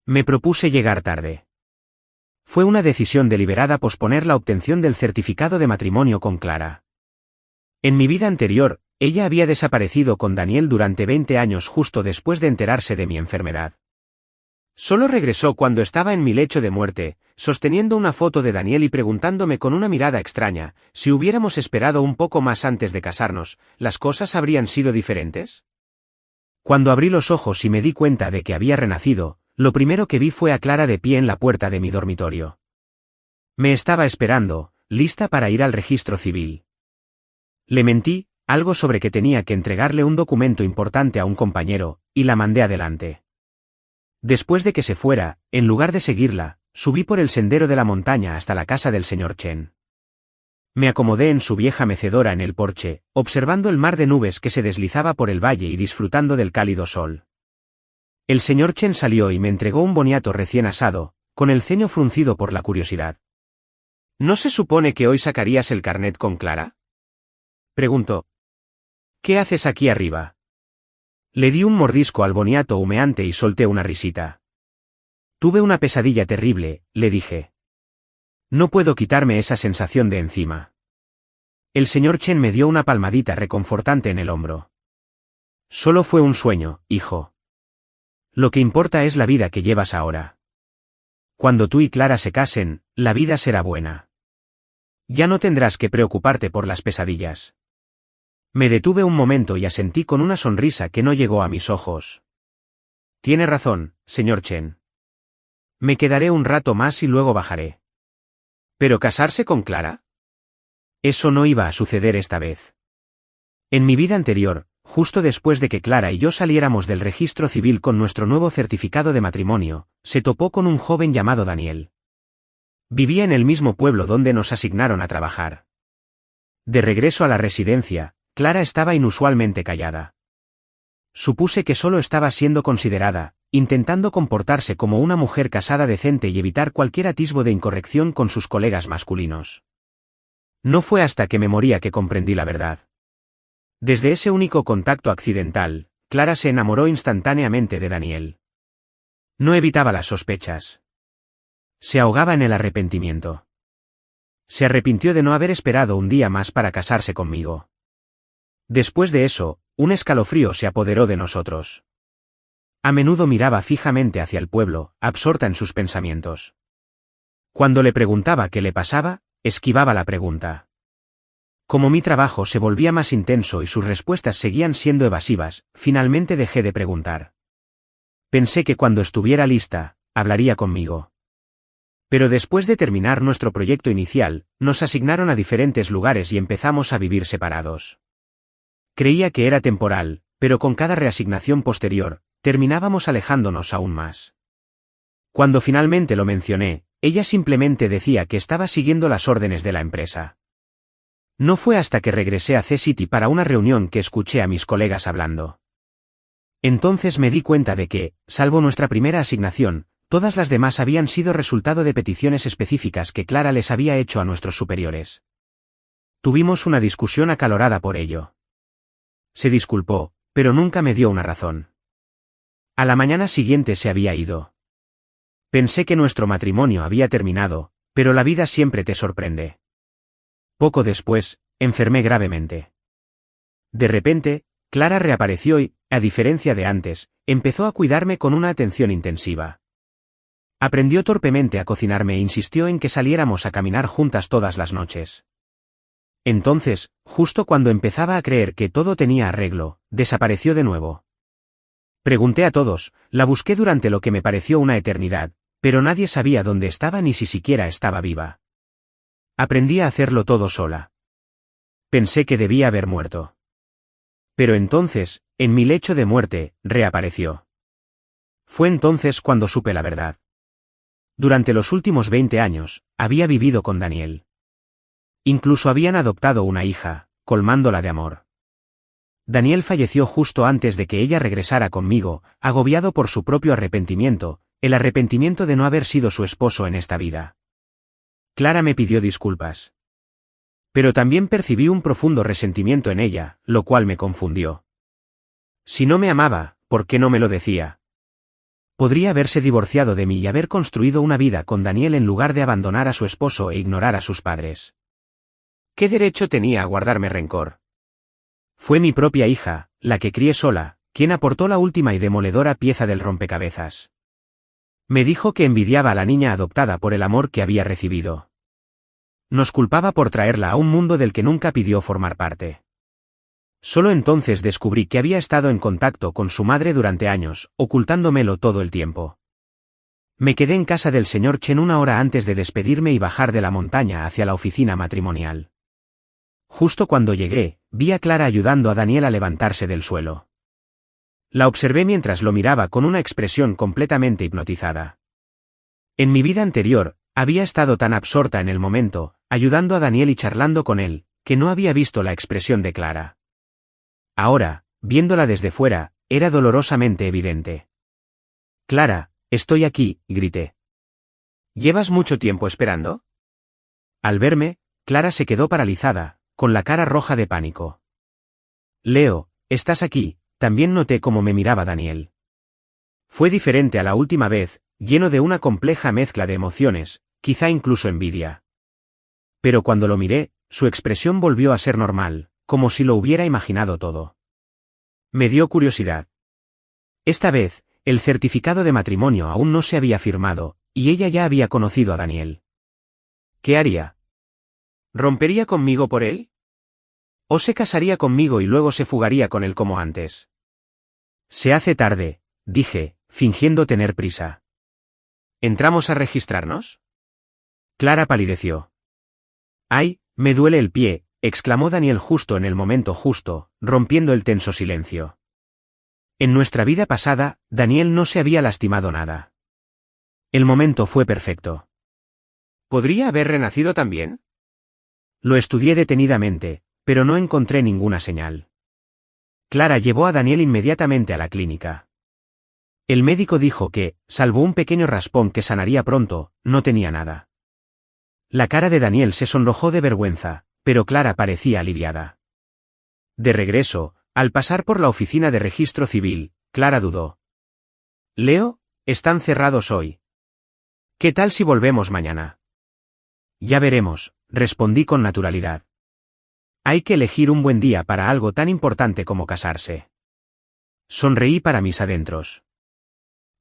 Me propuse llegar tarde. Fue una decisión deliberada posponer la obtención del certificado de matrimonio con Clara. En mi vida anterior, ella había desaparecido con Daniel durante 20 años justo después de enterarse de mi enfermedad. Solo regresó cuando estaba en mi lecho de muerte, sosteniendo una foto de Daniel y preguntándome con una mirada extraña, si hubiéramos esperado un poco más antes de casarnos, ¿las cosas habrían sido diferentes? Cuando abrí los ojos y me di cuenta de que había renacido, lo primero que vi fue a Clara de pie en la puerta de mi dormitorio. Me estaba esperando, lista para ir al registro civil. Le mentí, algo sobre que tenía que entregarle un documento importante a un compañero, y la mandé adelante. Después de que se fuera, en lugar de seguirla, subí por el sendero de la montaña hasta la casa del señor Chen. Me acomodé en su vieja mecedora en el porche, observando el mar de nubes que se deslizaba por el valle y disfrutando del cálido sol. El señor Chen salió y me entregó un boniato recién asado, con el ceño fruncido por la curiosidad. ¿No se supone que hoy sacarías el carnet con Clara?, preguntó. ¿Qué haces aquí arriba? Le di un mordisco al boniato humeante y solté una risita. Tuve una pesadilla terrible, le dije. No puedo quitarme esa sensación de encima. El señor Chen me dio una palmadita reconfortante en el hombro. Solo fue un sueño, hijo. Lo que importa es la vida que llevas ahora. Cuando tú y Clara se casen, la vida será buena. Ya no tendrás que preocuparte por las pesadillas. Me detuve un momento y asentí con una sonrisa que no llegó a mis ojos. Tiene razón, señor Chen. Me quedaré un rato más y luego bajaré. ¿Pero casarse con Clara? Eso no iba a suceder esta vez. En mi vida anterior, justo después de que Clara y yo saliéramos del registro civil con nuestro nuevo certificado de matrimonio, se topó con un joven llamado Daniel. Vivía en el mismo pueblo donde nos asignaron a trabajar. De regreso a la residencia, Clara estaba inusualmente callada. Supuse que solo estaba siendo considerada, intentando comportarse como una mujer casada decente y evitar cualquier atisbo de incorrección con sus colegas masculinos. No fue hasta que me moría que comprendí la verdad. Desde ese único contacto accidental, Clara se enamoró instantáneamente de Daniel. No evitaba las sospechas. Se ahogaba en el arrepentimiento. Se arrepintió de no haber esperado un día más para casarse conmigo. Después de eso, un escalofrío se apoderó de nosotros. A menudo miraba fijamente hacia el pueblo, absorta en sus pensamientos. Cuando le preguntaba qué le pasaba, esquivaba la pregunta. Como mi trabajo se volvía más intenso y sus respuestas seguían siendo evasivas, finalmente dejé de preguntar. Pensé que cuando estuviera lista, hablaría conmigo. Pero después de terminar nuestro proyecto inicial, nos asignaron a diferentes lugares y empezamos a vivir separados. Creía que era temporal, pero con cada reasignación posterior, terminábamos alejándonos aún más. Cuando finalmente lo mencioné, ella simplemente decía que estaba siguiendo las órdenes de la empresa. No fue hasta que regresé a C-City para una reunión que escuché a mis colegas hablando. Entonces me di cuenta de que, salvo nuestra primera asignación, todas las demás habían sido resultado de peticiones específicas que Clara les había hecho a nuestros superiores. Tuvimos una discusión acalorada por ello. Se disculpó, pero nunca me dio una razón. A la mañana siguiente se había ido. Pensé que nuestro matrimonio había terminado, pero la vida siempre te sorprende. Poco después, enfermé gravemente. De repente, Clara reapareció y, a diferencia de antes, empezó a cuidarme con una atención intensiva. Aprendió torpemente a cocinarme e insistió en que saliéramos a caminar juntas todas las noches. Entonces, justo cuando empezaba a creer que todo tenía arreglo, desapareció de nuevo. Pregunté a todos, la busqué durante lo que me pareció una eternidad, pero nadie sabía dónde estaba ni si siquiera estaba viva. Aprendí a hacerlo todo sola. Pensé que debía haber muerto. Pero entonces, en mi lecho de muerte, reapareció. Fue entonces cuando supe la verdad. Durante los últimos 20 años, había vivido con Daniel. Incluso habían adoptado una hija, colmándola de amor. Daniel falleció justo antes de que ella regresara conmigo, agobiado por su propio arrepentimiento, el arrepentimiento de no haber sido su esposo en esta vida. Clara me pidió disculpas. Pero también percibí un profundo resentimiento en ella, lo cual me confundió. Si no me amaba, ¿por qué no me lo decía? Podría haberse divorciado de mí y haber construido una vida con Daniel en lugar de abandonar a su esposo e ignorar a sus padres. ¿Qué derecho tenía a guardarme rencor? Fue mi propia hija, la que crié sola, quien aportó la última y demoledora pieza del rompecabezas. Me dijo que envidiaba a la niña adoptada por el amor que había recibido. Nos culpaba por traerla a un mundo del que nunca pidió formar parte. Solo entonces descubrí que había estado en contacto con su madre durante años, ocultándomelo todo el tiempo. Me quedé en casa del señor Chen una hora antes de despedirme y bajar de la montaña hacia la oficina matrimonial. Justo cuando llegué, vi a Clara ayudando a Daniel a levantarse del suelo. La observé mientras lo miraba con una expresión completamente hipnotizada. En mi vida anterior, había estado tan absorta en el momento, ayudando a Daniel y charlando con él, que no había visto la expresión de Clara. Ahora, viéndola desde fuera, era dolorosamente evidente. «Clara, estoy aquí», grité. «¿Llevas mucho tiempo esperando?» Al verme, Clara se quedó paralizada, con la cara roja de pánico. «Leo, estás aquí», también noté cómo me miraba Daniel. Fue diferente a la última vez, lleno de una compleja mezcla de emociones, quizá incluso envidia. Pero cuando lo miré, su expresión volvió a ser normal, como si lo hubiera imaginado todo. Me dio curiosidad. Esta vez, el certificado de matrimonio aún no se había firmado, y ella ya había conocido a Daniel. ¿Qué haría? ¿Rompería conmigo por él? ¿O se casaría conmigo y luego se fugaría con él como antes? Se hace tarde, dije, fingiendo tener prisa. ¿Entramos a registrarnos? Clara palideció. ¡Ay, me duele el pie!, exclamó Daniel justo en el momento justo, rompiendo el tenso silencio. En nuestra vida pasada, Daniel no se había lastimado nada. El momento fue perfecto. ¿Podría haber renacido también? Lo estudié detenidamente, pero no encontré ninguna señal. Clara llevó a Daniel inmediatamente a la clínica. El médico dijo que, salvo un pequeño raspón que sanaría pronto, no tenía nada. La cara de Daniel se sonrojó de vergüenza, pero Clara parecía aliviada. De regreso, al pasar por la oficina de registro civil, Clara dudó. «Leo, están cerrados hoy. ¿Qué tal si volvemos mañana?» «Ya veremos», respondí con naturalidad. Hay que elegir un buen día para algo tan importante como casarse. Sonreí para mis adentros.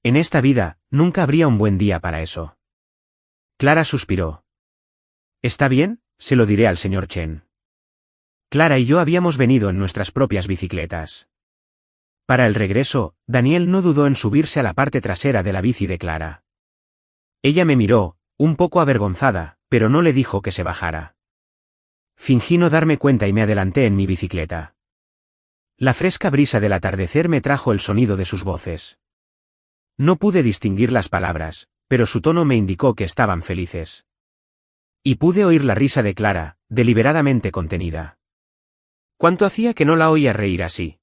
En esta vida, nunca habría un buen día para eso. Clara suspiró. «Está bien, se lo diré al señor Chen». Clara y yo habíamos venido en nuestras propias bicicletas. Para el regreso, Daniel no dudó en subirse a la parte trasera de la bici de Clara. Ella me miró, un poco avergonzada, pero no le dijo que se bajara. Fingí no darme cuenta y me adelanté en mi bicicleta. La fresca brisa del atardecer me trajo el sonido de sus voces. No pude distinguir las palabras, pero su tono me indicó que estaban felices. Y pude oír la risa de Clara, deliberadamente contenida. ¿Cuánto hacía que no la oía reír así?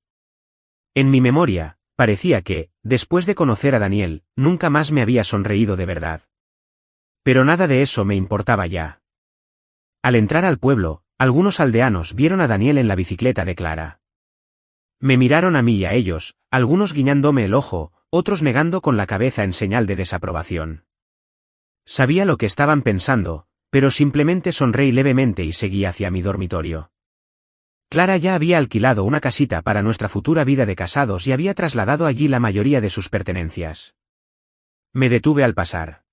En mi memoria, parecía que, después de conocer a Daniel, nunca más me había sonreído de verdad. Pero nada de eso me importaba ya. Al entrar al pueblo, algunos aldeanos vieron a Daniel en la bicicleta de Clara. Me miraron a mí y a ellos, algunos guiñándome el ojo, otros negando con la cabeza en señal de desaprobación. Sabía lo que estaban pensando, pero simplemente sonreí levemente y seguí hacia mi dormitorio. Clara ya había alquilado una casita para nuestra futura vida de casados y había trasladado allí la mayoría de sus pertenencias. Me detuve al pasar.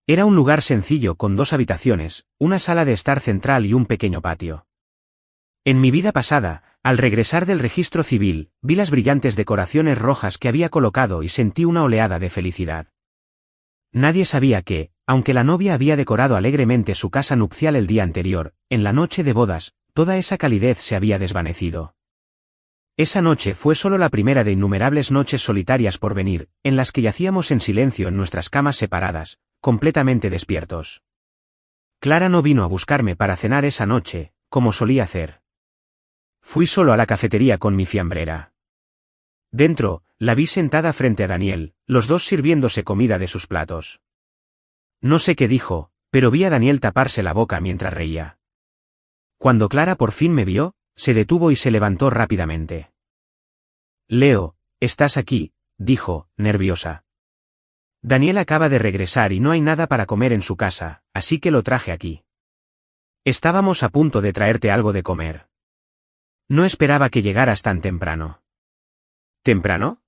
Era un lugar sencillo con 2 habitaciones, una sala de estar central y un pequeño patio. En mi vida pasada, al regresar del registro civil, vi las brillantes decoraciones rojas que había colocado y sentí una oleada de felicidad. Nadie sabía que, aunque la novia había decorado alegremente su casa nupcial el día anterior, en la noche de bodas, toda esa calidez se había desvanecido. Esa noche fue solo la primera de innumerables noches solitarias por venir, en las que yacíamos en silencio en nuestras camas separadas, completamente despiertos. Clara no vino a buscarme para cenar esa noche, como solía hacer. Fui solo a la cafetería con mi fiambrera. Dentro, la vi sentada frente a Daniel, los dos sirviéndose comida de sus platos. No sé qué dijo, pero vi a Daniel taparse la boca mientras reía. Cuando Clara por fin me vio, se detuvo y se levantó rápidamente. «Leo, estás aquí», dijo, nerviosa. Daniel acaba de regresar y no hay nada para comer en su casa, así que lo traje aquí. Estábamos a punto de traerte algo de comer. No esperaba que llegaras tan temprano. ¿Temprano?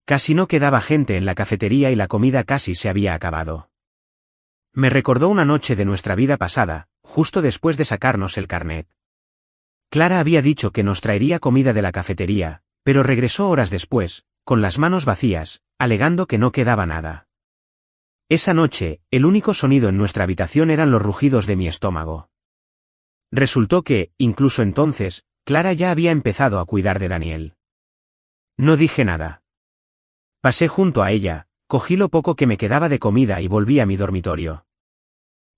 Casi no quedaba gente en la cafetería y la comida casi se había acabado. Me recordó una noche de nuestra vida pasada, justo después de sacarnos el carnet. Clara había dicho que nos traería comida de la cafetería, pero regresó horas después, con las manos vacías, alegando que no quedaba nada. Esa noche, el único sonido en nuestra habitación eran los rugidos de mi estómago. Resultó que, incluso entonces, Clara ya había empezado a cuidar de Daniel. No dije nada. Pasé junto a ella, cogí lo poco que me quedaba de comida y volví a mi dormitorio.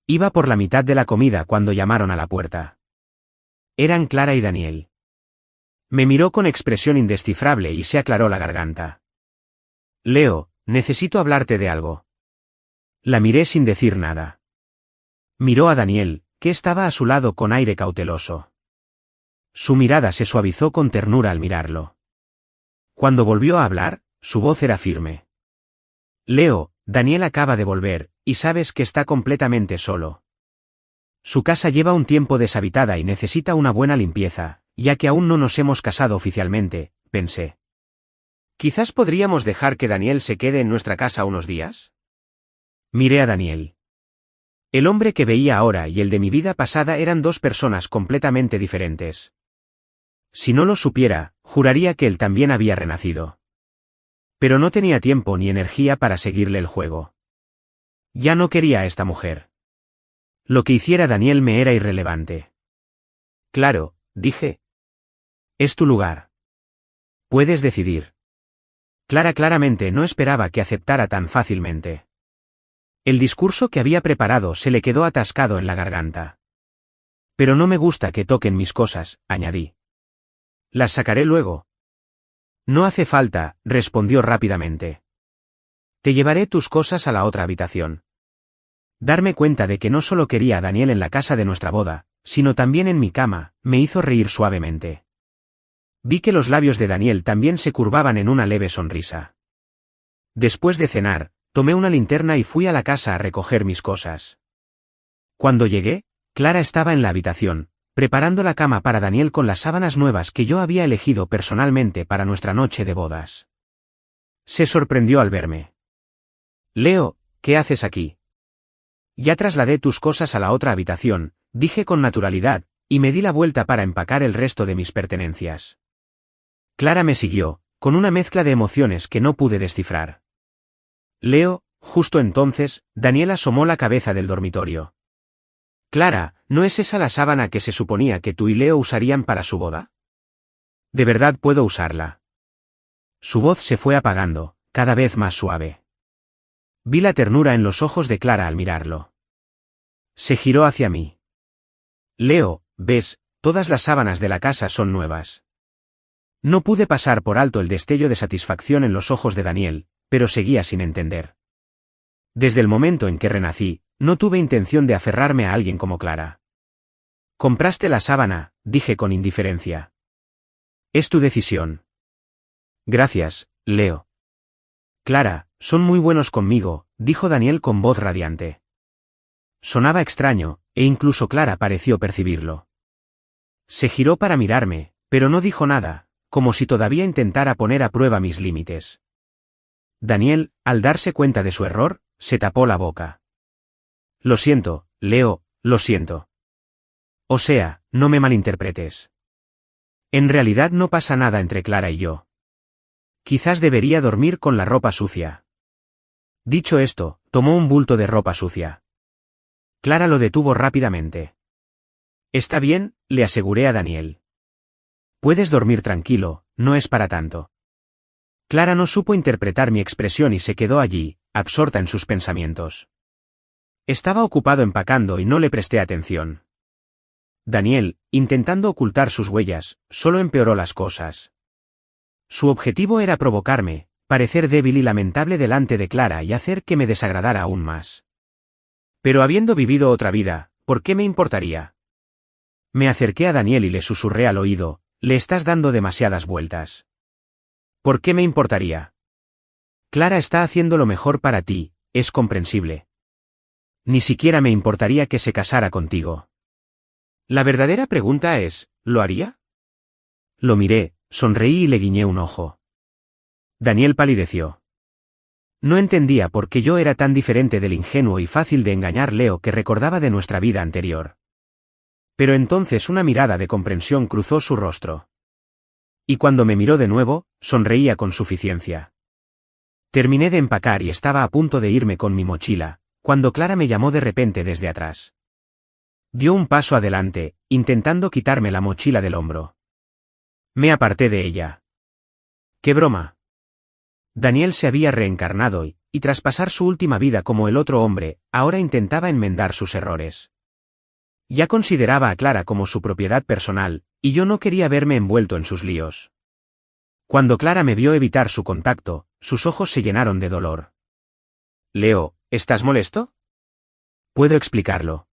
Iba por la mitad de la comida cuando llamaron a la puerta. Eran Clara y Daniel. Me miró con expresión indescifrable y se aclaró la garganta. Leo, necesito hablarte de algo. La miré sin decir nada. Miró a Daniel, que estaba a su lado con aire cauteloso. Su mirada se suavizó con ternura al mirarlo. Cuando volvió a hablar, su voz era firme. Leo, Daniel acaba de volver, y sabes que está completamente solo. Su casa lleva un tiempo deshabitada y necesita una buena limpieza, ya que aún no nos hemos casado oficialmente, pensé. Quizás podríamos dejar que Daniel se quede en nuestra casa unos días. Miré a Daniel. El hombre que veía ahora y el de mi vida pasada eran dos personas completamente diferentes. Si no lo supiera, juraría que él también había renacido. Pero no tenía tiempo ni energía para seguirle el juego. Ya no quería a esta mujer. Lo que hiciera Daniel me era irrelevante. Claro, dije. Es tu lugar. Puedes decidir. Clara claramente no esperaba que aceptara tan fácilmente. El discurso que había preparado se le quedó atascado en la garganta. Pero no me gusta que toquen mis cosas, añadí. Las sacaré luego. No hace falta, respondió rápidamente. Te llevaré tus cosas a la otra habitación. Darme cuenta de que no solo quería a Daniel en la casa de nuestra boda, sino también en mi cama, me hizo reír suavemente. Vi que los labios de Daniel también se curvaban en una leve sonrisa. Después de cenar, tomé una linterna y fui a la casa a recoger mis cosas. Cuando llegué, Clara estaba en la habitación, preparando la cama para Daniel con las sábanas nuevas que yo había elegido personalmente para nuestra noche de bodas. Se sorprendió al verme. Leo, ¿qué haces aquí? Ya trasladé tus cosas a la otra habitación, dije con naturalidad, y me di la vuelta para empacar el resto de mis pertenencias. Clara me siguió, con una mezcla de emociones que no pude descifrar. Leo, justo entonces, Daniel asomó la cabeza del dormitorio. Clara, ¿no es esa la sábana que se suponía que tú y Leo usarían para su boda? ¿De verdad puedo usarla? Su voz se fue apagando, cada vez más suave. Vi la ternura en los ojos de Clara al mirarlo. Se giró hacia mí. Leo, ves, todas las sábanas de la casa son nuevas. No pude pasar por alto el destello de satisfacción en los ojos de Daniel, pero seguía sin entender. Desde el momento en que renací, no tuve intención de aferrarme a alguien como Clara. Compraste la sábana, dije con indiferencia. Es tu decisión. Gracias, Leo. Clara, son muy buenos conmigo, dijo Daniel con voz radiante. Sonaba extraño, e incluso Clara pareció percibirlo. Se giró para mirarme, pero no dijo nada, como si todavía intentara poner a prueba mis límites. Daniel, al darse cuenta de su error, se tapó la boca. Lo siento, Leo, lo siento. O sea, no me malinterpretes. En realidad no pasa nada entre Clara y yo. Quizás debería dormir con la ropa sucia. Dicho esto, tomó un bulto de ropa sucia. Clara lo detuvo rápidamente. Está bien, le aseguré a Daniel. Puedes dormir tranquilo, no es para tanto. Clara no supo interpretar mi expresión y se quedó allí, absorta en sus pensamientos. Estaba ocupado empacando y no le presté atención. Daniel, intentando ocultar sus huellas, solo empeoró las cosas. Su objetivo era provocarme, parecer débil y lamentable delante de Clara y hacer que me desagradara aún más. Pero habiendo vivido otra vida, ¿por qué me importaría? Me acerqué a Daniel y le susurré al oído, le estás dando demasiadas vueltas. ¿Por qué me importaría? Clara está haciendo lo mejor para ti, es comprensible. Ni siquiera me importaría que se casara contigo. La verdadera pregunta es, ¿lo haría? Lo miré, sonreí y le guiñé un ojo. Daniel palideció. No entendía por qué yo era tan diferente del ingenuo y fácil de engañar Leo que recordaba de nuestra vida anterior. Pero entonces una mirada de comprensión cruzó su rostro. Y cuando me miró de nuevo, sonreía con suficiencia. Terminé de empacar y estaba a punto de irme con mi mochila, cuando Clara me llamó de repente desde atrás. Dio un paso adelante, intentando quitarme la mochila del hombro. Me aparté de ella. ¡Qué broma! Daniel se había reencarnado y tras pasar su última vida como el otro hombre, ahora intentaba enmendar sus errores. Ya consideraba a Clara como su propiedad personal, y yo no quería verme envuelto en sus líos. Cuando Clara me vio evitar su contacto, sus ojos se llenaron de dolor. Leo, ¿estás molesto? Puedo explicarlo.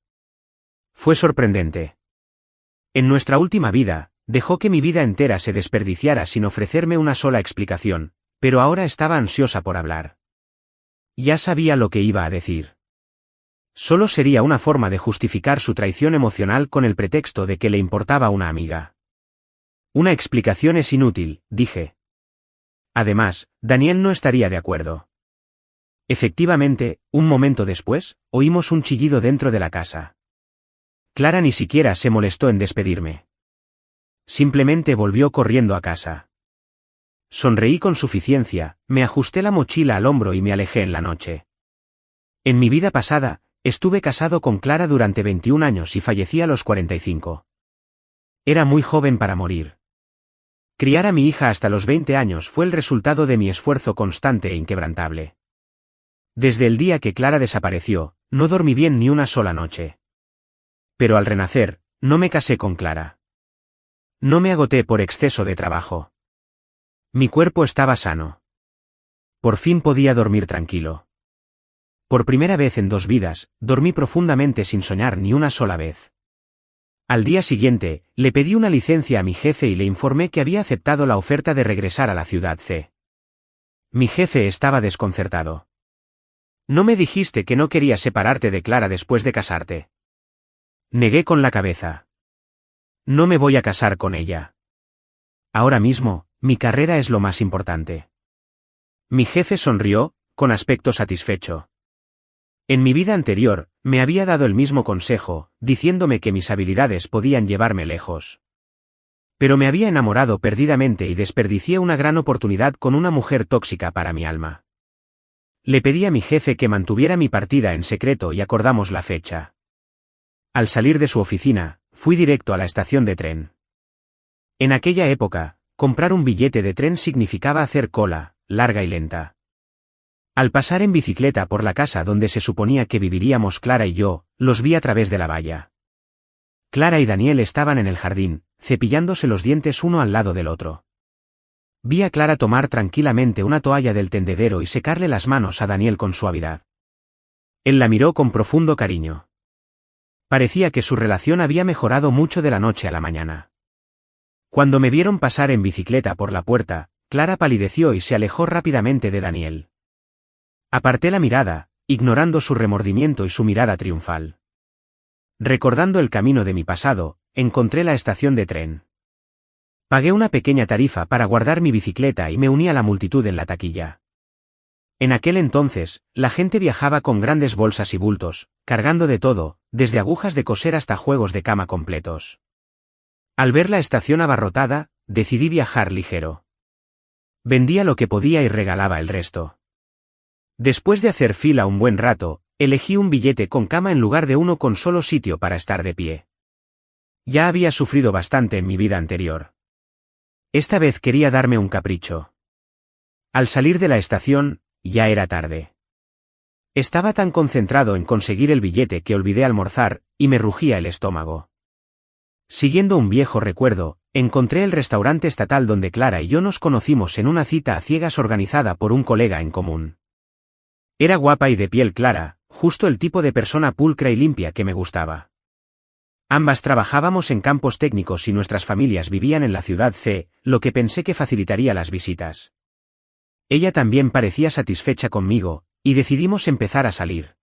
Fue sorprendente. En nuestra última vida, dejó que mi vida entera se desperdiciara sin ofrecerme una sola explicación, pero ahora estaba ansiosa por hablar. Ya sabía lo que iba a decir. Solo sería una forma de justificar su traición emocional con el pretexto de que le importaba una amiga. Una explicación es inútil, dije. Además, Daniel no estaría de acuerdo. Efectivamente, un momento después, oímos un chillido dentro de la casa. Clara ni siquiera se molestó en despedirme. Simplemente volvió corriendo a casa. Sonreí con suficiencia, me ajusté la mochila al hombro y me alejé en la noche. En mi vida pasada, estuve casado con Clara durante 21 años y fallecí a los 45. Era muy joven para morir. Criar a mi hija hasta los 20 años fue el resultado de mi esfuerzo constante e inquebrantable. Desde el día que Clara desapareció, no dormí bien ni una sola noche. Pero al renacer, no me casé con Clara. No me agoté por exceso de trabajo. Mi cuerpo estaba sano. Por fin podía dormir tranquilo. Por primera vez en 2 vidas, dormí profundamente sin soñar ni una sola vez. Al día siguiente, le pedí una licencia a mi jefe y le informé que había aceptado la oferta de regresar a la ciudad C. Mi jefe estaba desconcertado. ¿No me dijiste que no querías separarte de Clara después de casarte? Negué con la cabeza. No me voy a casar con ella. Ahora mismo, mi carrera es lo más importante. Mi jefe sonrió, con aspecto satisfecho. En mi vida anterior, me había dado el mismo consejo, diciéndome que mis habilidades podían llevarme lejos. Pero me había enamorado perdidamente y desperdicié una gran oportunidad con una mujer tóxica para mi alma. Le pedí a mi jefe que mantuviera mi partida en secreto y acordamos la fecha. Al salir de su oficina, fui directo a la estación de tren. En aquella época, comprar un billete de tren significaba hacer cola, larga y lenta. Al pasar en bicicleta por la casa donde se suponía que viviríamos Clara y yo, los vi a través de la valla. Clara y Daniel estaban en el jardín, cepillándose los dientes uno al lado del otro. Vi a Clara tomar tranquilamente una toalla del tendedero y secarle las manos a Daniel con suavidad. Él la miró con profundo cariño. Parecía que su relación había mejorado mucho de la noche a la mañana. Cuando me vieron pasar en bicicleta por la puerta, Clara palideció y se alejó rápidamente de Daniel. Aparté la mirada, ignorando su remordimiento y su mirada triunfal. Recordando el camino de mi pasado, encontré la estación de tren. Pagué una pequeña tarifa para guardar mi bicicleta y me uní a la multitud en la taquilla. En aquel entonces, la gente viajaba con grandes bolsas y bultos, cargando de todo, desde agujas de coser hasta juegos de cama completos. Al ver la estación abarrotada, decidí viajar ligero. Vendía lo que podía y regalaba el resto. Después de hacer fila un buen rato, elegí un billete con cama en lugar de uno con solo sitio para estar de pie. Ya había sufrido bastante en mi vida anterior. Esta vez quería darme un capricho. Al salir de la estación, ya era tarde. Estaba tan concentrado en conseguir el billete que olvidé almorzar, y me rugía el estómago. Siguiendo un viejo recuerdo, encontré el restaurante estatal donde Clara y yo nos conocimos en una cita a ciegas organizada por un colega en común. Era guapa y de piel clara, justo el tipo de persona pulcra y limpia que me gustaba. Ambas trabajábamos en campos técnicos y nuestras familias vivían en la ciudad C, lo que pensé que facilitaría las visitas. Ella también parecía satisfecha conmigo, y decidimos empezar a salir.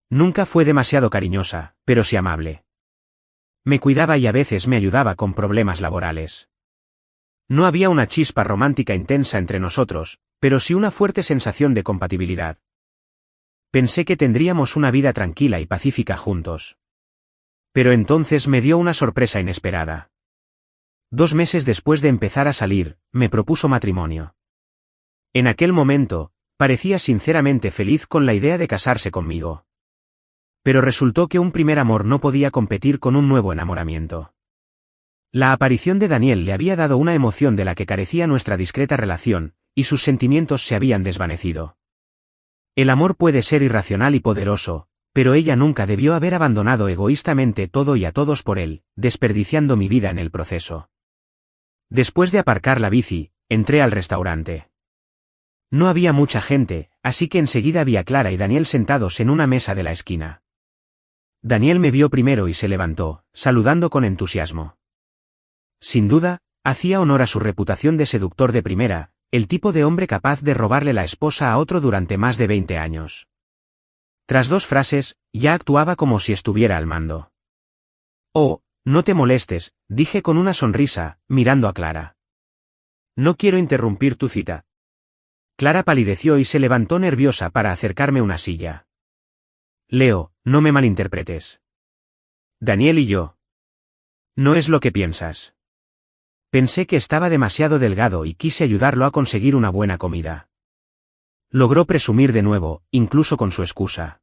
Nunca fue demasiado cariñosa, pero sí amable. Me cuidaba y a veces me ayudaba con problemas laborales. No había una chispa romántica intensa entre nosotros, pero sí una fuerte sensación de compatibilidad. Pensé que tendríamos una vida tranquila y pacífica juntos. Pero entonces me dio una sorpresa inesperada. 2 meses después de empezar a salir, me propuso matrimonio. En aquel momento, parecía sinceramente feliz con la idea de casarse conmigo. Pero resultó que un primer amor no podía competir con un nuevo enamoramiento. La aparición de Daniel le había dado una emoción de la que carecía nuestra discreta relación, y sus sentimientos se habían desvanecido. El amor puede ser irracional y poderoso, pero ella nunca debió haber abandonado egoístamente todo y a todos por él, desperdiciando mi vida en el proceso. Después de aparcar la bici, entré al restaurante. No había mucha gente, así que enseguida vi a Clara y Daniel sentados en una mesa de la esquina. Daniel me vio primero y se levantó, saludando con entusiasmo. Sin duda, hacía honor a su reputación de seductor de primera, el tipo de hombre capaz de robarle la esposa a otro durante más de 20 años. Tras 2 frases, ya actuaba como si estuviera al mando. Oh, no te molestes, dije con una sonrisa, mirando a Clara. No quiero interrumpir tu cita. Clara palideció y se levantó nerviosa para acercarme una silla. Leo, no me malinterpretes. Daniel y yo. No es lo que piensas. Pensé que estaba demasiado delgado y quise ayudarlo a conseguir una buena comida. Logró presumir de nuevo, incluso con su excusa.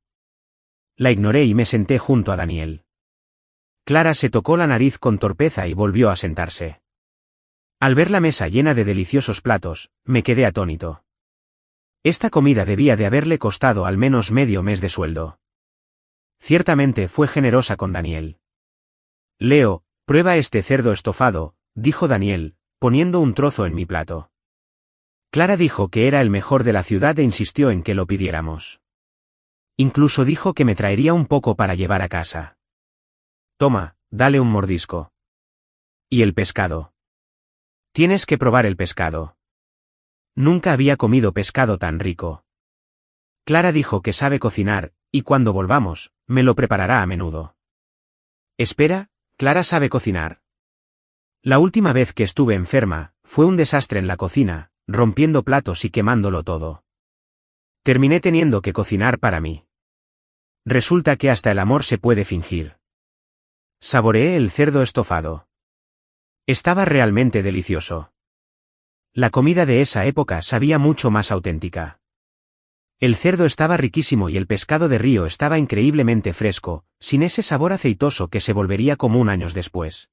La ignoré y me senté junto a Daniel. Clara se tocó la nariz con torpeza y volvió a sentarse. Al ver la mesa llena de deliciosos platos, me quedé atónito. Esta comida debía de haberle costado al menos medio mes de sueldo. Ciertamente fue generosa con Daniel. Leo, prueba este cerdo estofado, dijo Daniel, poniendo un trozo en mi plato. Clara dijo que era el mejor de la ciudad e insistió en que lo pidiéramos. Incluso dijo que me traería un poco para llevar a casa. Toma, dale un mordisco. ¿Y el pescado? Tienes que probar el pescado. Nunca había comido pescado tan rico. Clara dijo que sabe cocinar, y cuando volvamos, me lo preparará a menudo. Espera, ¿Clara sabe cocinar? La última vez que estuve enferma, fue un desastre en la cocina, rompiendo platos y quemándolo todo. Terminé teniendo que cocinar para mí. Resulta que hasta el amor se puede fingir. Saboreé el cerdo estofado. Estaba realmente delicioso. La comida de esa época sabía mucho más auténtica. El cerdo estaba riquísimo y el pescado de río estaba increíblemente fresco, sin ese sabor aceitoso que se volvería común años después.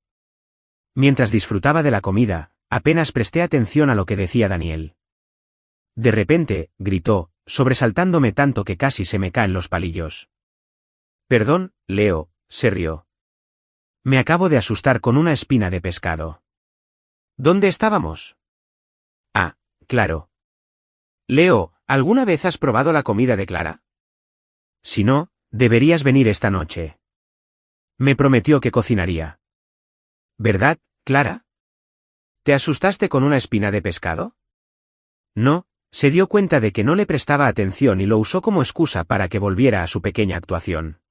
Mientras disfrutaba de la comida, apenas presté atención a lo que decía Daniel. De repente, gritó, sobresaltándome tanto que casi se me caen los palillos. Perdón, Leo, se rió. Me acabo de asustar con una espina de pescado. ¿Dónde estábamos? Ah, claro. Leo, ¿alguna vez has probado la comida de Clara? Si no, deberías venir esta noche. Me prometió que cocinaría. ¿Verdad, Clara? ¿Te asustaste con una espina de pescado? No, se dio cuenta de que no le prestaba atención y lo usó como excusa para que volviera a su pequeña actuación.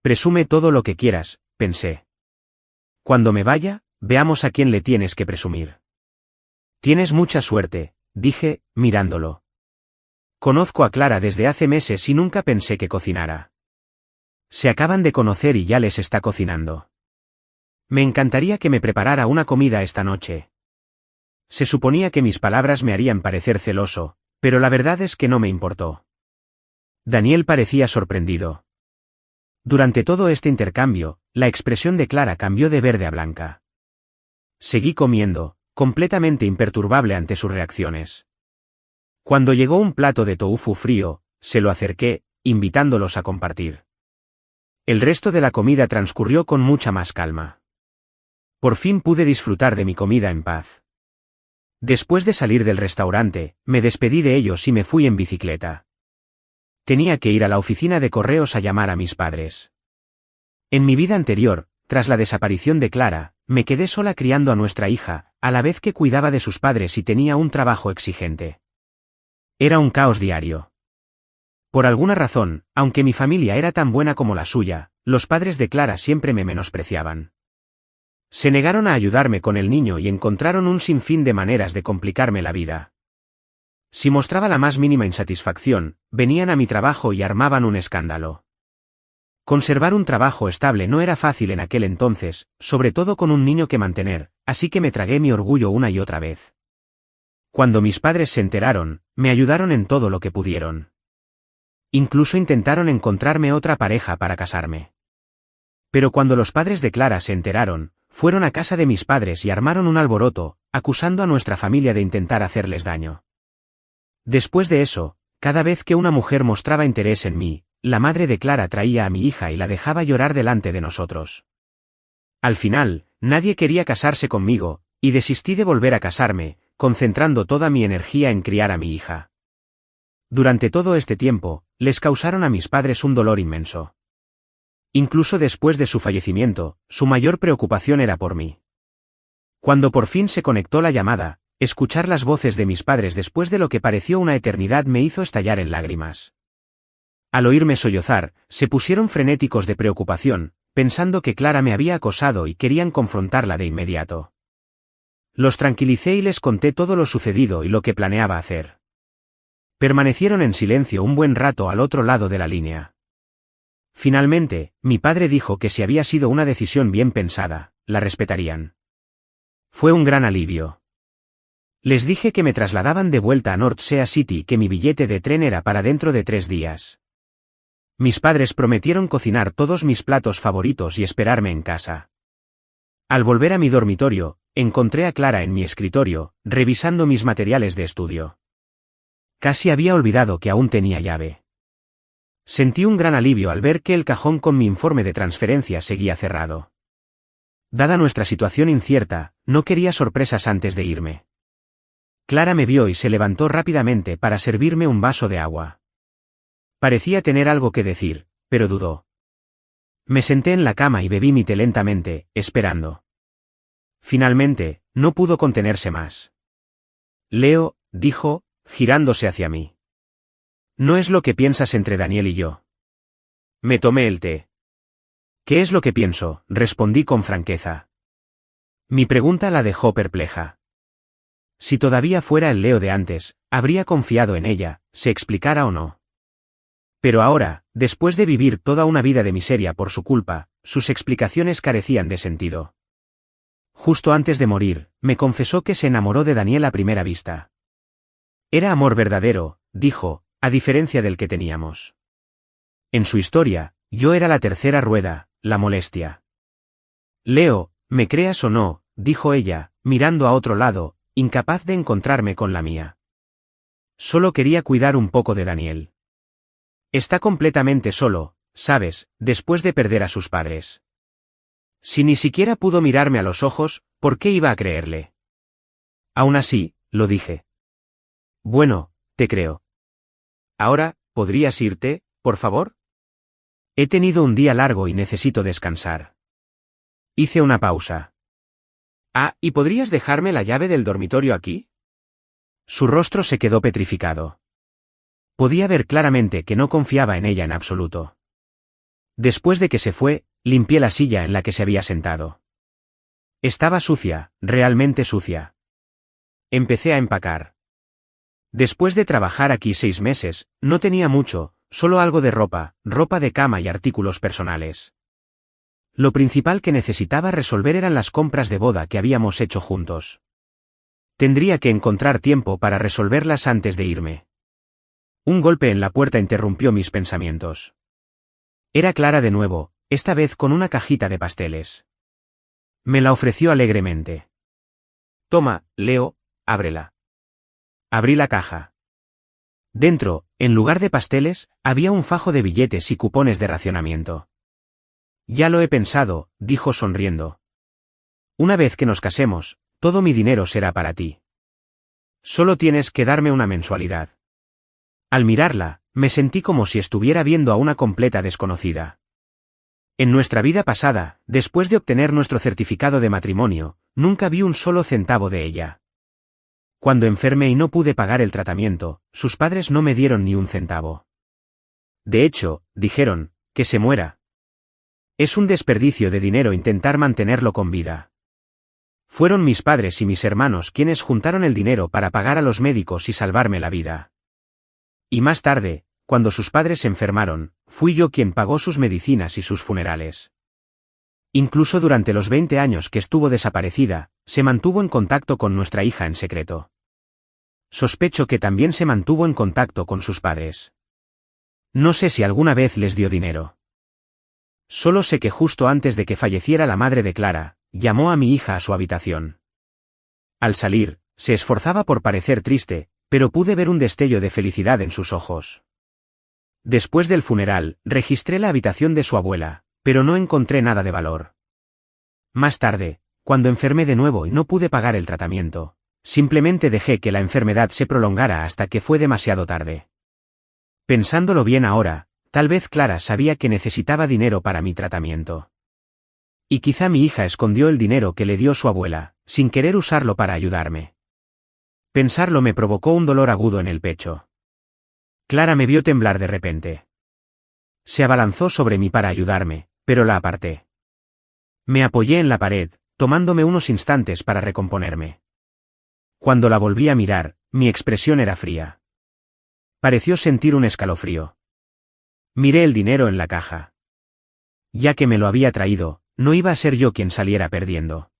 Presume todo lo que quieras, pensé. Cuando me vaya, veamos a quién le tienes que presumir. Tienes mucha suerte, dije, mirándolo. Conozco a Clara desde hace meses y nunca pensé que cocinara. Se acaban de conocer y ya les está cocinando. Me encantaría que me preparara una comida esta noche. Se suponía que mis palabras me harían parecer celoso, pero la verdad es que no me importó. Daniel parecía sorprendido. Durante todo este intercambio, la expresión de Clara cambió de verde a blanca. Seguí comiendo, completamente imperturbable ante sus reacciones. Cuando llegó un plato de tofu frío, se lo acerqué, invitándolos a compartir. El resto de la comida transcurrió con mucha más calma. Por fin pude disfrutar de mi comida en paz. Después de salir del restaurante, me despedí de ellos y me fui en bicicleta. Tenía que ir a la oficina de correos a llamar a mis padres. En mi vida anterior, tras la desaparición de Clara, me quedé sola criando a nuestra hija, a la vez que cuidaba de sus padres y tenía un trabajo exigente. Era un caos diario. Por alguna razón, aunque mi familia era tan buena como la suya, los padres de Clara siempre me menospreciaban. Se negaron a ayudarme con el niño y encontraron un sinfín de maneras de complicarme la vida. Si mostraba la más mínima insatisfacción, venían a mi trabajo y armaban un escándalo. Conservar un trabajo estable no era fácil en aquel entonces, sobre todo con un niño que mantener, así que me tragué mi orgullo una y otra vez. Cuando mis padres se enteraron, me ayudaron en todo lo que pudieron. Incluso intentaron encontrarme otra pareja para casarme. Pero cuando los padres de Clara se enteraron, fueron a casa de mis padres y armaron un alboroto, acusando a nuestra familia de intentar hacerles daño. Después de eso, cada vez que una mujer mostraba interés en mí, la madre de Clara traía a mi hija y la dejaba llorar delante de nosotros. Al final, nadie quería casarse conmigo, y desistí de volver a casarme, concentrando toda mi energía en criar a mi hija. Durante todo este tiempo, les causaron a mis padres un dolor inmenso. Incluso después de su fallecimiento, su mayor preocupación era por mí. Cuando por fin se conectó la llamada, escuchar las voces de mis padres después de lo que pareció una eternidad me hizo estallar en lágrimas. Al oírme sollozar, se pusieron frenéticos de preocupación, pensando que Clara me había acosado y querían confrontarla de inmediato. Los tranquilicé y les conté todo lo sucedido y lo que planeaba hacer. Permanecieron en silencio un buen rato al otro lado de la línea. Finalmente, mi padre dijo que si había sido una decisión bien pensada, la respetarían. Fue un gran alivio. Les dije que me trasladaban de vuelta a North Sea City y que mi billete de tren era para dentro de 3 días. Mis padres prometieron cocinar todos mis platos favoritos y esperarme en casa. Al volver a mi dormitorio, encontré a Clara en mi escritorio, revisando mis materiales de estudio. Casi había olvidado que aún tenía llave. Sentí un gran alivio al ver que el cajón con mi informe de transferencia seguía cerrado. Dada nuestra situación incierta, no quería sorpresas antes de irme. Clara me vio y se levantó rápidamente para servirme un vaso de agua. Parecía tener algo que decir, pero dudó. Me senté en la cama y bebí mi té lentamente, esperando. Finalmente, no pudo contenerse más. Leo, dijo, girándose hacia mí. No es lo que piensas entre Daniel y yo. Me tomé el té. ¿Qué es lo que pienso?, respondí con franqueza. Mi pregunta la dejó perpleja. Si todavía fuera el Leo de antes, habría confiado en ella, se explicara o no. Pero ahora, después de vivir toda una vida de miseria por su culpa, sus explicaciones carecían de sentido. Justo antes de morir, me confesó que se enamoró de Daniel a primera vista. Era amor verdadero, dijo, a diferencia del que teníamos. En su historia, yo era la tercera rueda, la molestia. Leo, me creas o no, dijo ella, mirando a otro lado, incapaz de encontrarme con la mía. Solo quería cuidar un poco de Daniel. Está completamente solo, sabes, después de perder a sus padres. Si ni siquiera pudo mirarme a los ojos, ¿por qué iba a creerle? Aún así, lo dije. Bueno, te creo. Ahora, ¿podrías irte, por favor? He tenido un día largo y necesito descansar. Hice una pausa. Ah, ¿y podrías dejarme la llave del dormitorio aquí? Su rostro se quedó petrificado. Podía ver claramente que no confiaba en ella en absoluto. Después de que se fue, limpié la silla en la que se había sentado. Estaba sucia, realmente sucia. Empecé a empacar. Después de trabajar aquí 6 meses, no tenía mucho, solo algo de ropa de cama y artículos personales. Lo principal que necesitaba resolver eran las compras de boda que habíamos hecho juntos. Tendría que encontrar tiempo para resolverlas antes de irme. Un golpe en la puerta interrumpió mis pensamientos. Era Clara de nuevo, esta vez con una cajita de pasteles. Me la ofreció alegremente. Toma, Leo, ábrela. Abrí la caja. Dentro, en lugar de pasteles, había un fajo de billetes y cupones de racionamiento. Ya lo he pensado, dijo sonriendo. Una vez que nos casemos, todo mi dinero será para ti. Solo tienes que darme una mensualidad. Al mirarla, me sentí como si estuviera viendo a una completa desconocida. En nuestra vida pasada, después de obtener nuestro certificado de matrimonio, nunca vi un solo centavo de ella. Cuando enfermé y no pude pagar el tratamiento, sus padres no me dieron ni un centavo. De hecho, dijeron, que se muera. Es un desperdicio de dinero intentar mantenerlo con vida. Fueron mis padres y mis hermanos quienes juntaron el dinero para pagar a los médicos y salvarme la vida. Y más tarde, cuando sus padres se enfermaron, fui yo quien pagó sus medicinas y sus funerales. Incluso durante los 20 años que estuvo desaparecida, se mantuvo en contacto con nuestra hija en secreto. Sospecho que también se mantuvo en contacto con sus padres. No sé si alguna vez les dio dinero. Solo sé que justo antes de que falleciera la madre de Clara, llamó a mi hija a su habitación. Al salir, se esforzaba por parecer triste, pero pude ver un destello de felicidad en sus ojos. Después del funeral, registré la habitación de su abuela, pero no encontré nada de valor. Más tarde, cuando enfermé de nuevo y no pude pagar el tratamiento, simplemente dejé que la enfermedad se prolongara hasta que fue demasiado tarde. Pensándolo bien ahora, tal vez Clara sabía que necesitaba dinero para mi tratamiento. Y quizá mi hija escondió el dinero que le dio su abuela, sin querer usarlo para ayudarme. Pensarlo me provocó un dolor agudo en el pecho. Clara me vio temblar de repente. Se abalanzó sobre mí para ayudarme, pero la aparté. Me apoyé en la pared, tomándome unos instantes para recomponerme. Cuando la volví a mirar, mi expresión era fría. Pareció sentir un escalofrío. Miré el dinero en la caja. Ya que me lo había traído, no iba a ser yo quien saliera perdiendo.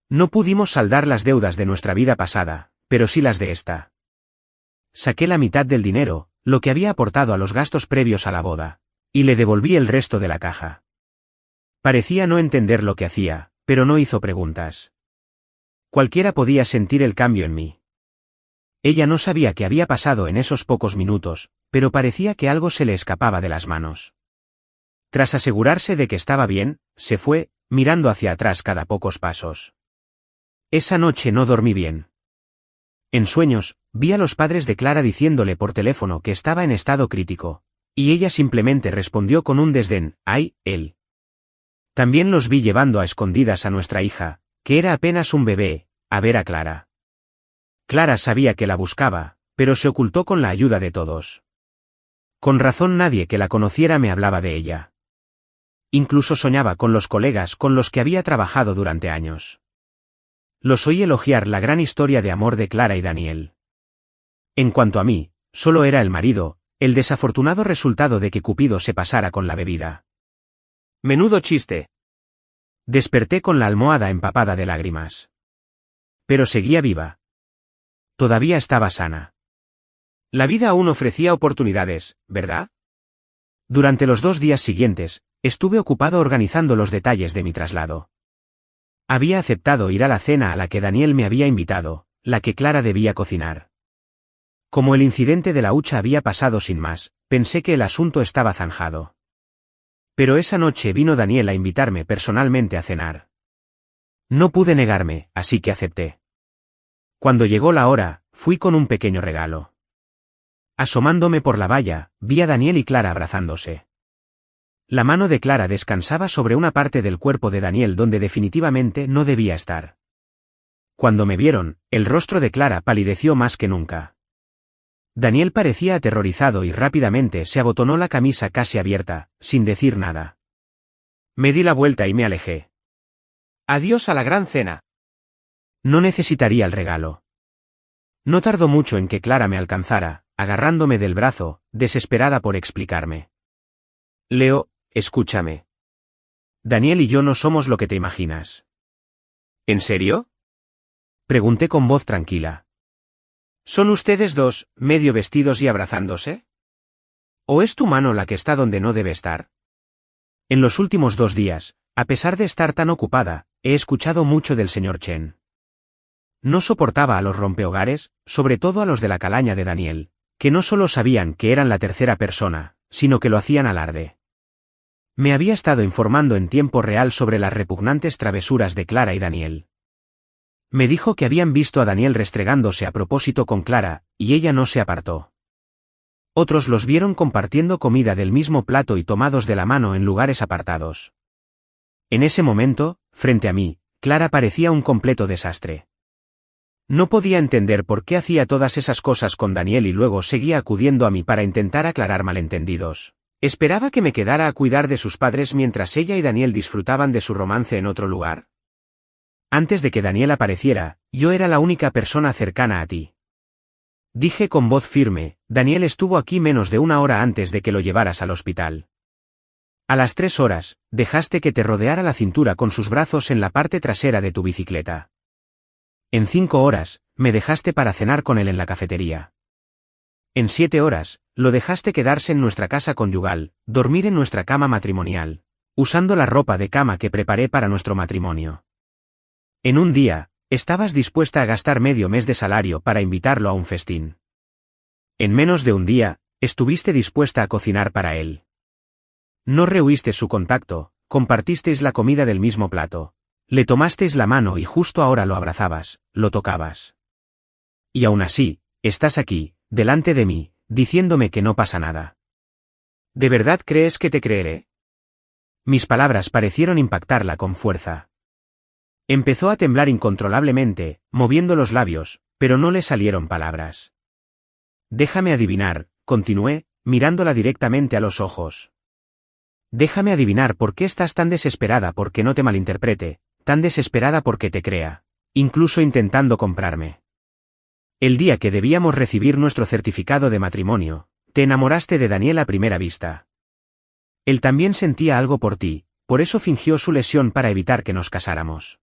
No pudimos saldar las deudas de nuestra vida pasada, pero sí las de esta. Saqué la mitad del dinero, lo que había aportado a los gastos previos a la boda, y le devolví el resto de la caja. Parecía no entender lo que hacía, pero no hizo preguntas. Cualquiera podía sentir el cambio en mí. Ella no sabía qué había pasado en esos pocos minutos, pero parecía que algo se le escapaba de las manos. Tras asegurarse de que estaba bien, se fue, mirando hacia atrás cada pocos pasos. Esa noche no dormí bien. En sueños, vi a los padres de Clara diciéndole por teléfono que estaba en estado crítico, y ella simplemente respondió con un desdén, ¡ay, él! También los vi llevando a escondidas a nuestra hija, que era apenas un bebé, a ver a Clara. Clara sabía que la buscaba, pero se ocultó con la ayuda de todos. Con razón nadie que la conociera me hablaba de ella. Incluso soñaba con los colegas con los que había trabajado durante años. Los oí elogiar la gran historia de amor de Clara y Daniel. En cuanto a mí, solo era el marido, el desafortunado resultado de que Cupido se pasara con la bebida. Menudo chiste. Desperté con la almohada empapada de lágrimas. Pero seguía viva. Todavía estaba sana. La vida aún ofrecía oportunidades, ¿verdad? Durante los 2 días siguientes, estuve ocupado organizando los detalles de mi traslado. Había aceptado ir a la cena a la que Daniel me había invitado, la que Clara debía cocinar. Como el incidente de la hucha había pasado sin más, pensé que el asunto estaba zanjado. Pero esa noche vino Daniel a invitarme personalmente a cenar. No pude negarme, así que acepté. Cuando llegó la hora, fui con un pequeño regalo. Asomándome por la valla, vi a Daniel y Clara abrazándose. La mano de Clara descansaba sobre una parte del cuerpo de Daniel donde definitivamente no debía estar. Cuando me vieron, el rostro de Clara palideció más que nunca. Daniel parecía aterrorizado y rápidamente se abotonó la camisa casi abierta, sin decir nada. Me di la vuelta y me alejé. Adiós a la gran cena. No necesitaría el regalo. No tardó mucho en que Clara me alcanzara, agarrándome del brazo, desesperada por explicarme. Leo, escúchame. Daniel y yo no somos lo que te imaginas. ¿En serio? Pregunté con voz tranquila. ¿Son ustedes dos, medio vestidos y abrazándose? ¿O es tu mano la que está donde no debe estar? En los últimos 2 días, a pesar de estar tan ocupada, he escuchado mucho del señor Chen. No soportaba a los rompehogares, sobre todo a los de la calaña de Daniel, que no solo sabían que eran la tercera persona, sino que lo hacían alarde. Me había estado informando en tiempo real sobre las repugnantes travesuras de Clara y Daniel. Me dijo que habían visto a Daniel restregándose a propósito con Clara, y ella no se apartó. Otros los vieron compartiendo comida del mismo plato y tomados de la mano en lugares apartados. En ese momento, frente a mí, Clara parecía un completo desastre. No podía entender por qué hacía todas esas cosas con Daniel y luego seguía acudiendo a mí para intentar aclarar malentendidos. ¿Esperaba que me quedara a cuidar de sus padres mientras ella y Daniel disfrutaban de su romance en otro lugar? Antes de que Daniel apareciera, yo era la única persona cercana a ti. Dije con voz firme, Daniel estuvo aquí menos de 1 hora antes de que lo llevaras al hospital. A las 3 horas, dejaste que te rodeara la cintura con sus brazos en la parte trasera de tu bicicleta. En 5 horas, me dejaste para cenar con él en la cafetería. En 7 horas, lo dejaste quedarse en nuestra casa conyugal, dormir en nuestra cama matrimonial, usando la ropa de cama que preparé para nuestro matrimonio. En un día, estabas dispuesta a gastar medio mes de salario para invitarlo a un festín. En menos de un día, estuviste dispuesta a cocinar para él. No rehuiste su contacto, compartisteis la comida del mismo plato. Le tomasteis la mano y justo ahora lo abrazabas, lo tocabas. Y aún así, estás aquí, delante de mí, diciéndome que no pasa nada. ¿De verdad crees que te creeré? Mis palabras parecieron impactarla con fuerza. Empezó a temblar incontrolablemente, moviendo los labios, pero no le salieron palabras. Déjame adivinar, continué, mirándola directamente a los ojos. Déjame adivinar por qué estás tan desesperada porque no te malinterprete, tan desesperada porque te crea, incluso intentando comprarme. El día que debíamos recibir nuestro certificado de matrimonio, te enamoraste de Daniel a primera vista. Él también sentía algo por ti, por eso fingió su lesión para evitar que nos casáramos.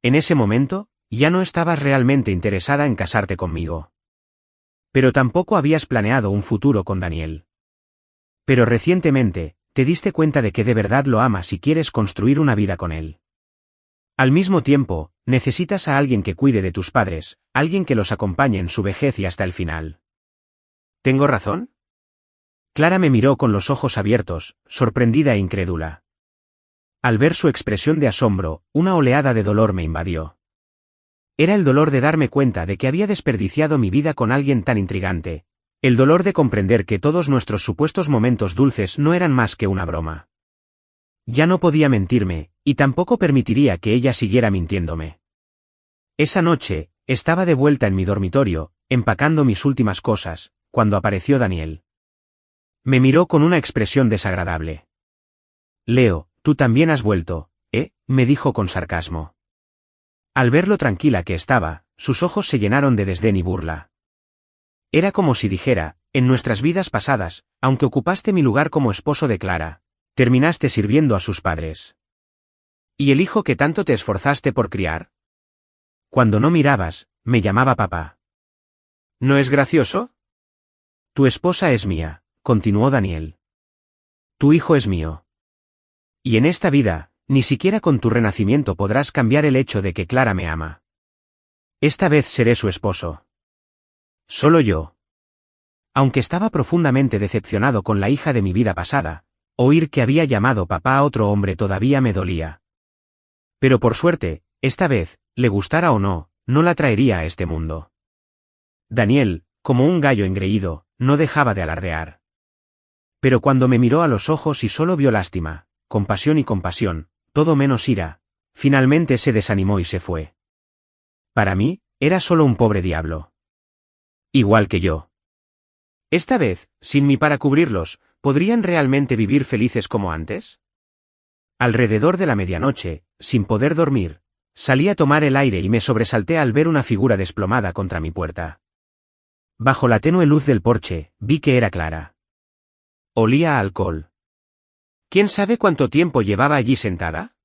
En ese momento, ya no estabas realmente interesada en casarte conmigo. Pero tampoco habías planeado un futuro con Daniel. Pero recientemente, te diste cuenta de que de verdad lo amas y quieres construir una vida con él. Al mismo tiempo, necesitas a alguien que cuide de tus padres, alguien que los acompañe en su vejez y hasta el final. ¿Tengo razón? Clara me miró con los ojos abiertos, sorprendida e incrédula. Al ver su expresión de asombro, una oleada de dolor me invadió. Era el dolor de darme cuenta de que había desperdiciado mi vida con alguien tan intrigante, el dolor de comprender que todos nuestros supuestos momentos dulces no eran más que una broma. Ya no podía mentirme, y tampoco permitiría que ella siguiera mintiéndome. Esa noche, estaba de vuelta en mi dormitorio, empacando mis últimas cosas, cuando apareció Daniel. Me miró con una expresión desagradable. Leo, tú también has vuelto, me dijo con sarcasmo. Al ver lo tranquila que estaba, sus ojos se llenaron de desdén y burla. Era como si dijera, en nuestras vidas pasadas, aunque ocupaste mi lugar como esposo de Clara, terminaste sirviendo a sus padres. ¿Y el hijo que tanto te esforzaste por criar? Cuando no mirabas, me llamaba papá. ¿No es gracioso? Tu esposa es mía, continuó Daniel. Tu hijo es mío. Y en esta vida, ni siquiera con tu renacimiento podrás cambiar el hecho de que Clara me ama. Esta vez seré su esposo. Solo yo. Aunque estaba profundamente decepcionado con la hija de mi vida pasada, oír que había llamado papá a otro hombre todavía me dolía. Pero por suerte, esta vez, le gustara o no, no la traería a este mundo. Daniel, como un gallo engreído, no dejaba de alardear. Pero cuando me miró a los ojos y solo vio lástima, compasión y compasión, todo menos ira, finalmente se desanimó y se fue. Para mí, era solo un pobre diablo. Igual que yo. Esta vez, sin mí para cubrirlos, ¿podrían realmente vivir felices como antes? Alrededor de la medianoche, sin poder dormir, salí a tomar el aire y me sobresalté al ver una figura desplomada contra mi puerta. Bajo la tenue luz del porche, vi que era Clara. Olía a alcohol. ¿Quién sabe cuánto tiempo llevaba allí sentada?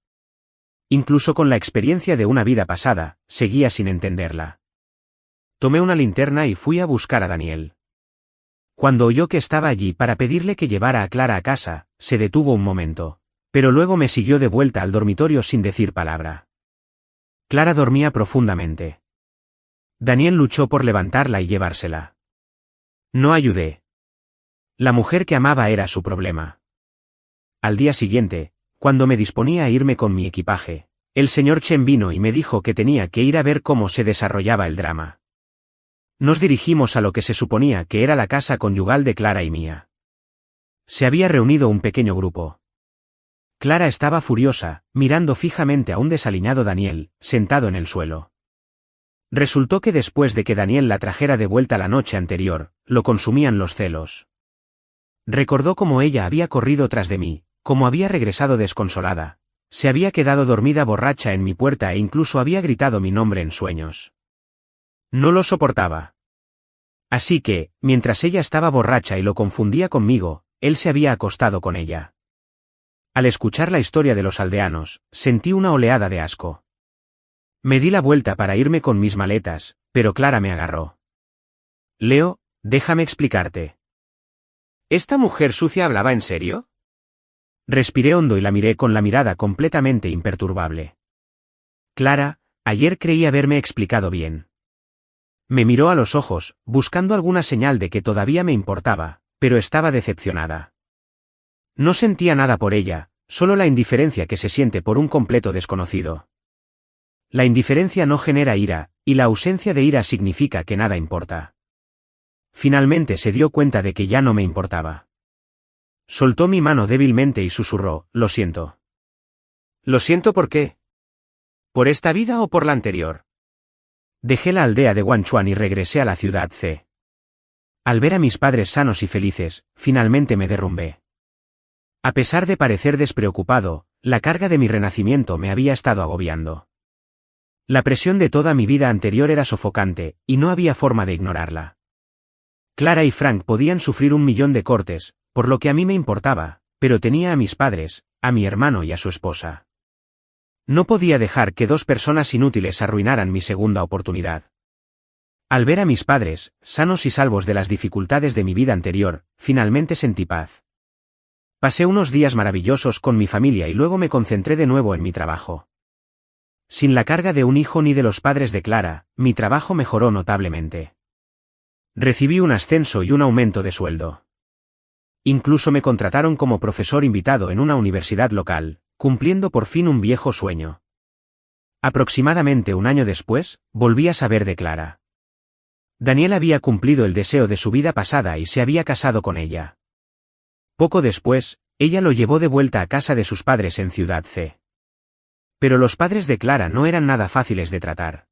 Incluso con la experiencia de una vida pasada, seguía sin entenderla. Tomé una linterna y fui a buscar a Daniel. Cuando oyó que estaba allí para pedirle que llevara a Clara a casa, se detuvo un momento, pero luego me siguió de vuelta al dormitorio sin decir palabra. Clara dormía profundamente. Daniel luchó por levantarla y llevársela. No ayudé. La mujer que amaba era su problema. Al día siguiente, cuando me disponía a irme con mi equipaje, el señor Chen vino y me dijo que tenía que ir a ver cómo se desarrollaba el drama. Nos dirigimos a lo que se suponía que era la casa conyugal de Clara y mía. Se había reunido un pequeño grupo. Clara estaba furiosa, mirando fijamente a un desaliñado Daniel, sentado en el suelo. Resultó que después de que Daniel la trajera de vuelta la noche anterior, lo consumían los celos. Recordó cómo ella había corrido tras de mí, cómo había regresado desconsolada, se había quedado dormida borracha en mi puerta e incluso había gritado mi nombre en sueños. No lo soportaba. Así que, mientras ella estaba borracha y lo confundía conmigo, él se había acostado con ella. Al escuchar la historia de los aldeanos, sentí una oleada de asco. Me di la vuelta para irme con mis maletas, pero Clara me agarró. Leo, déjame explicarte. ¿Esta mujer sucia hablaba en serio? Respiré hondo y la miré con la mirada completamente imperturbable. Clara, ayer creí haberme explicado bien. Me miró a los ojos, buscando alguna señal de que todavía me importaba, pero estaba decepcionada. No sentía nada por ella, solo la indiferencia que se siente por un completo desconocido. La indiferencia no genera ira, y la ausencia de ira significa que nada importa. Finalmente se dio cuenta de que ya no me importaba. Soltó mi mano débilmente y susurró, lo siento. ¿Lo siento por qué? ¿Por esta vida o por la anterior? Dejé la aldea de Guanchuan y regresé a la ciudad C. Al ver a mis padres sanos y felices, finalmente me derrumbé. A pesar de parecer despreocupado, la carga de mi renacimiento me había estado agobiando. La presión de toda mi vida anterior era sofocante, y no había forma de ignorarla. Clara y Frank podían sufrir 1.000.000 de cortes, por lo que a mí me importaba, pero tenía a mis padres, a mi hermano y a su esposa. No podía dejar que 2 personas inútiles arruinaran mi segunda oportunidad. Al ver a mis padres, sanos y salvos de las dificultades de mi vida anterior, finalmente sentí paz. Pasé unos días maravillosos con mi familia y luego me concentré de nuevo en mi trabajo. Sin la carga de un hijo ni de los padres de Clara, mi trabajo mejoró notablemente. Recibí un ascenso y un aumento de sueldo. Incluso me contrataron como profesor invitado en una universidad local, cumpliendo por fin un viejo sueño. Aproximadamente un año después, volví a saber de Clara. Daniel había cumplido el deseo de su vida pasada y se había casado con ella. Poco después, ella lo llevó de vuelta a casa de sus padres en Ciudad C. Pero los padres de Clara no eran nada fáciles de tratar.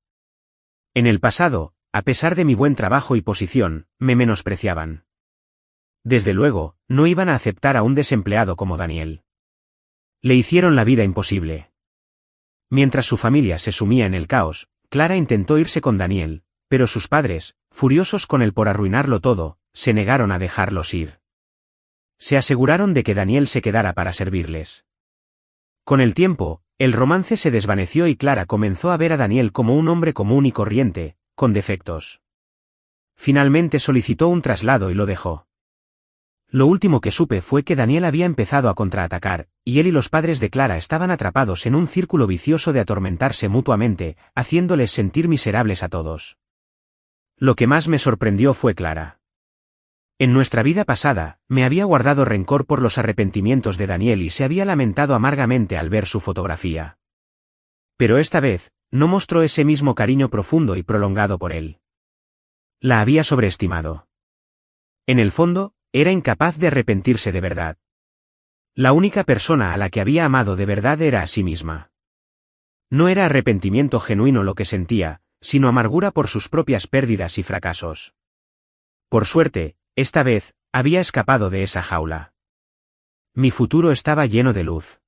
En el pasado, a pesar de mi buen trabajo y posición, me menospreciaban. Desde luego, no iban a aceptar a un desempleado como Daniel. Le hicieron la vida imposible. Mientras su familia se sumía en el caos, Clara intentó irse con Daniel, pero sus padres, furiosos con él por arruinarlo todo, se negaron a dejarlos ir. Se aseguraron de que Daniel se quedara para servirles. Con el tiempo, el romance se desvaneció y Clara comenzó a ver a Daniel como un hombre común y corriente, con defectos. Finalmente solicitó un traslado y lo dejó. Lo último que supe fue que Daniel había empezado a contraatacar, y él y los padres de Clara estaban atrapados en un círculo vicioso de atormentarse mutuamente, haciéndoles sentir miserables a todos. Lo que más me sorprendió fue Clara. En nuestra vida pasada, me había guardado rencor por los arrepentimientos de Daniel y se había lamentado amargamente al ver su fotografía. Pero esta vez, no mostró ese mismo cariño profundo y prolongado por él. La había sobreestimado. En el fondo, era incapaz de arrepentirse de verdad. La única persona a la que había amado de verdad era a sí misma. No era arrepentimiento genuino lo que sentía, sino amargura por sus propias pérdidas y fracasos. Por suerte, esta vez, había escapado de esa jaula. Mi futuro estaba lleno de luz.